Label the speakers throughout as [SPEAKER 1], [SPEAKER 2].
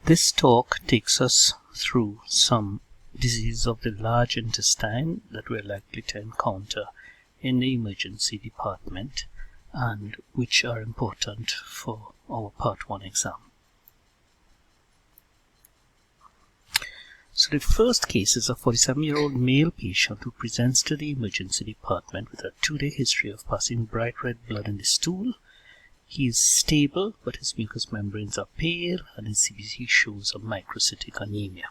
[SPEAKER 1] This talk takes us through some diseases of the large intestine that we're likely to encounter in the emergency department and which are important for our Part 1 exam. So the first case is a 47-year-old male patient who presents to the emergency department with a 2-day history of passing bright red blood in the stool. He is stable, but his mucous membranes are pale and his CBC shows a microcytic anemia.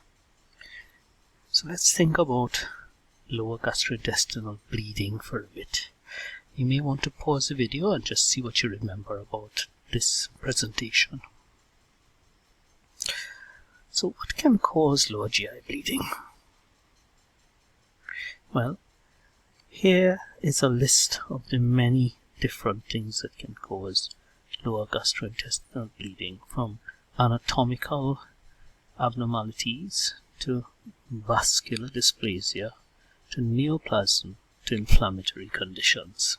[SPEAKER 1] So let's think about lower gastrointestinal bleeding for a bit. You may want to pause the video and just see what you remember about this presentation. So what can cause lower GI bleeding? Well, here is a list of the many different things that can cause lower gastrointestinal bleeding, from anatomical abnormalities to vascular dysplasia to neoplasm to inflammatory conditions.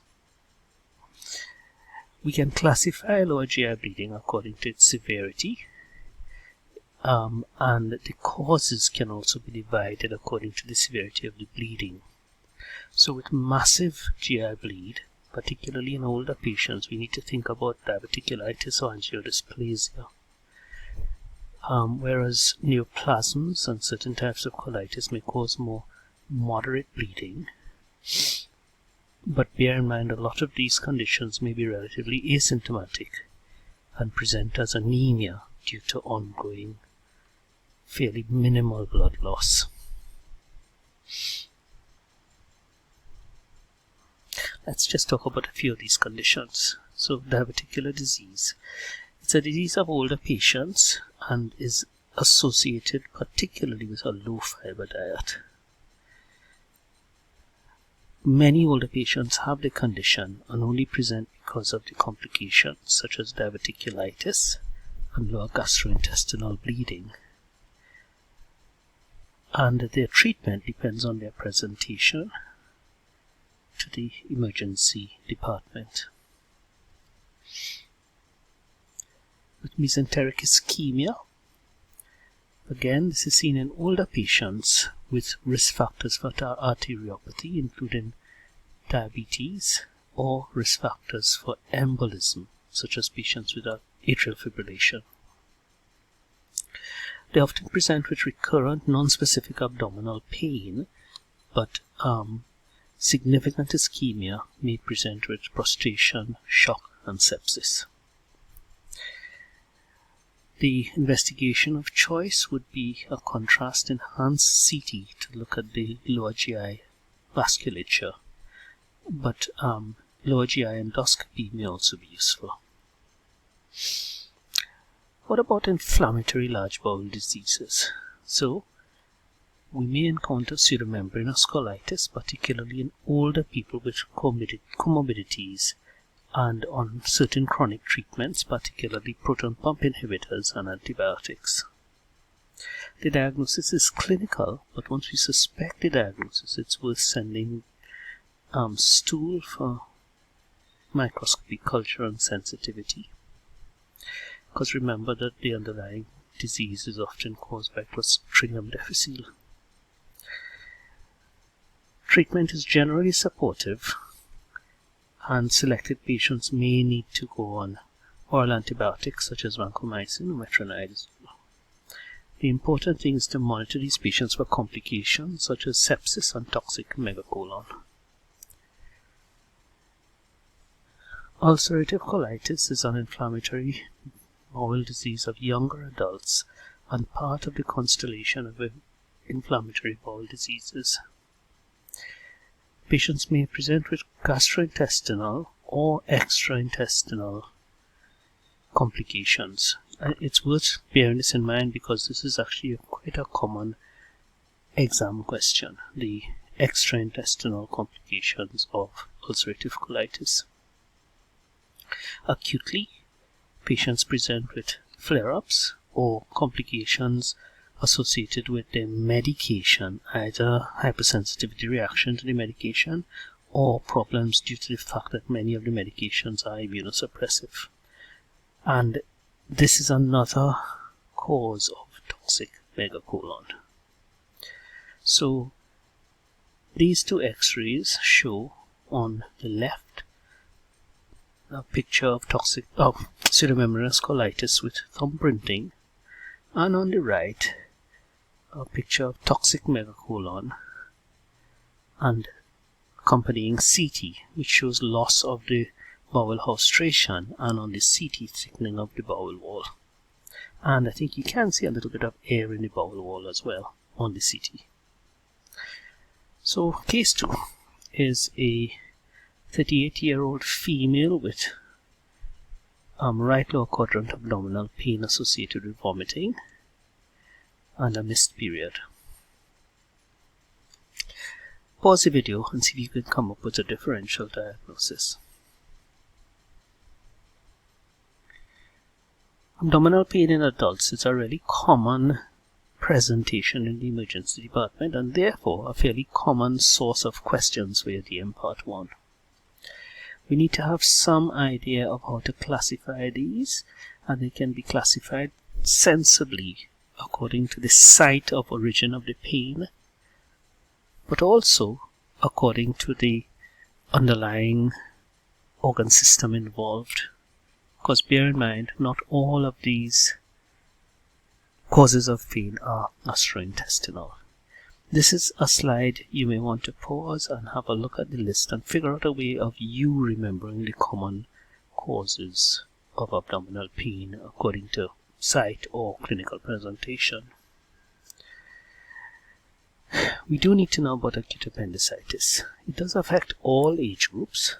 [SPEAKER 1] We can classify lower GI bleeding according to its severity, and the causes can also be divided according to the severity of the bleeding. So with massive GI bleed, particularly in older patients, we need to think about diverticulitis or angiodysplasia. Whereas neoplasms and certain types of colitis may cause more moderate bleeding. But bear in mind, a lot of these conditions may be relatively asymptomatic and present as anemia due to ongoing fairly minimal blood loss. Let's just talk about a few of these conditions. So diverticular disease. It's a disease of older patients and is associated particularly with a low fiber diet. Many older patients have the condition and only present because of the complications such as diverticulitis and lower gastrointestinal bleeding. And their treatment depends on their presentation to the emergency department. With mesenteric ischemia, again, this is seen in older patients with risk factors for arteriopathy, including diabetes, or risk factors for embolism, such as patients with atrial fibrillation. They often present with recurrent non-specific abdominal pain, but significant ischemia may present with prostration, shock, and sepsis. The investigation of choice would be a contrast-enhanced CT to look at the lower GI vasculature, but lower GI endoscopy may also be useful. What about inflammatory large bowel diseases? So, we may encounter pseudomembranous colitis, particularly in older people with comorbidities and on certain chronic treatments, particularly proton pump inhibitors and antibiotics. The diagnosis is clinical, but once we suspect the diagnosis, it's worth sending stool for microscopy culture and sensitivity. Because remember that the underlying disease is often caused by Clostridium difficile. Treatment is generally supportive, and selected patients may need to go on oral antibiotics such as vancomycin or metronidazole. The important thing is to monitor these patients for complications such as sepsis and toxic megacolon. Ulcerative colitis is an inflammatory bowel disease of younger adults and part of the constellation of inflammatory bowel diseases. Patients may present with gastrointestinal or extraintestinal complications. It's worth bearing this in mind because this is actually quite a common exam question, the extraintestinal complications of ulcerative colitis. Acutely, patients present with flare-ups or complications associated with the medication, either hypersensitivity reaction to the medication or problems due to the fact that many of the medications are immunosuppressive. And this is another cause of toxic megacolon. So these two x-rays show on the left a picture of pseudomembranous colitis with thumbprinting, and on the right a picture of toxic megacolon and accompanying CT, which shows loss of the bowel haustration, and on the CT thickening of the bowel wall. And I think you can see a little bit of air in the bowel wall as well on the CT. So case 2 is a 38-year-old female with right lower quadrant abdominal pain associated with vomiting and a missed period. Pause the video and see if you can come up with a differential diagnosis. Abdominal pain in adults is a really common presentation in the emergency department, and therefore a fairly common source of questions for your DM Part 1. We need to have some idea of how to classify these, and they can be classified sensibly according to the site of origin of the pain, but also according to the underlying organ system involved. Because bear in mind, not all of these causes of pain are gastrointestinal. This is a slide you may want to pause and have a look at the list and figure out a way of you remembering the common causes of abdominal pain according to site or clinical presentation. We do need to know about acute appendicitis. It does affect all age groups,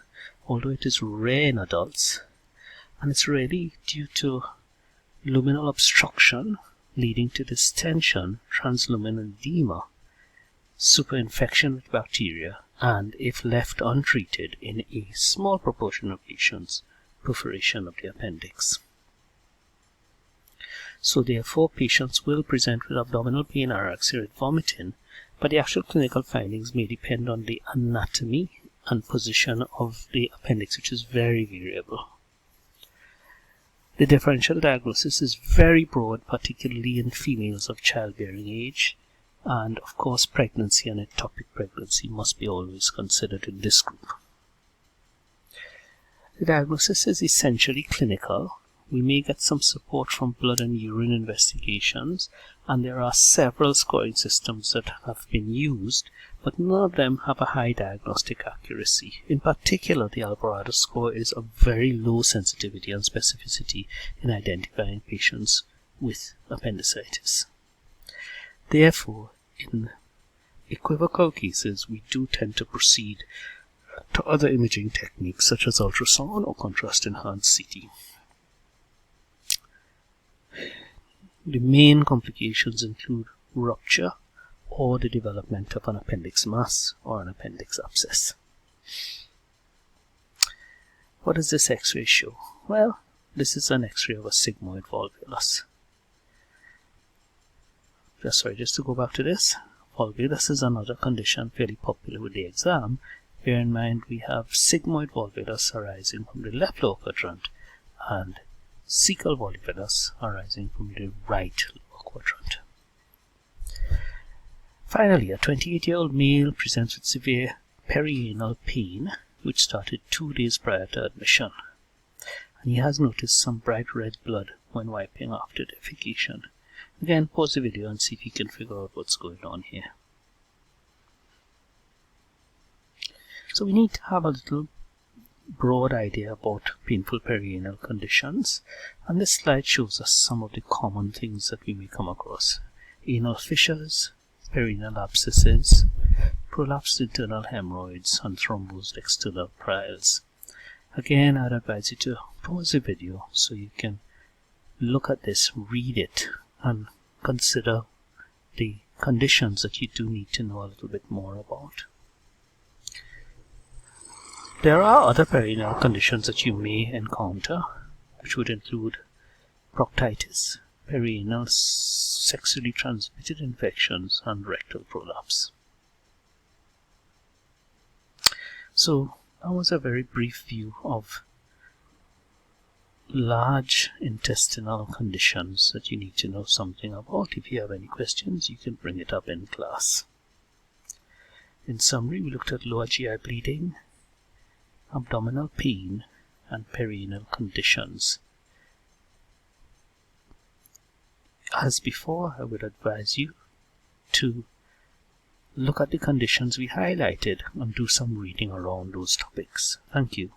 [SPEAKER 1] although it is rare in adults, and it's really due to luminal obstruction leading to distension, transluminal edema, superinfection with bacteria, and if left untreated in a small proportion of patients, perforation of the appendix. So therefore patients will present with abdominal pain, anorexia, with vomiting, but the actual clinical findings may depend on the anatomy and position of the appendix, which is very variable. The differential diagnosis is very broad, particularly in females of childbearing age, and of course pregnancy and ectopic pregnancy must be always considered in this group. The diagnosis is essentially clinical. We may get some support from blood and urine investigations, and there are several scoring systems that have been used, but none of them have a high diagnostic accuracy. In particular, the Alvarado score is of very low sensitivity and specificity in identifying patients with appendicitis. Therefore, in equivocal cases, we do tend to proceed to other imaging techniques such as ultrasound or contrast-enhanced CT. The main complications include rupture or the development of an appendix mass or an appendix abscess. What does this X-ray show? Well, this is an X-ray of a sigmoid volvulus. Just to go back to this, volvulus is another condition fairly popular with the exam. Bear in mind we have sigmoid volvulus arising from the left lower quadrant and cecal volvulus arising from the right lower quadrant. Finally, a 28-year-old male presents with severe perianal pain, which started 2 days prior to admission, and he has noticed some bright red blood when wiping after defecation. Again, pause the video and see if you can figure out what's going on here. So we need to have a little broad idea about painful perianal conditions, and this slide shows us some of the common things that we may come across: anal fissures, perianal abscesses, prolapsed internal hemorrhoids, and thrombosed external piles. Again, I'd advise you to pause the video so you can look at this, read it, and consider the conditions that you do need to know a little bit more about. There are other perianal conditions that you may encounter, which would include proctitis, perianal sexually transmitted infections, and rectal prolapse. So that was a very brief view of large intestinal conditions that you need to know something about. If you have any questions, you can bring it up in class. In summary, we looked at lower GI bleeding, abdominal pain, and perianal conditions. As before, I would advise you to look at the conditions we highlighted and do some reading around those topics. Thank you.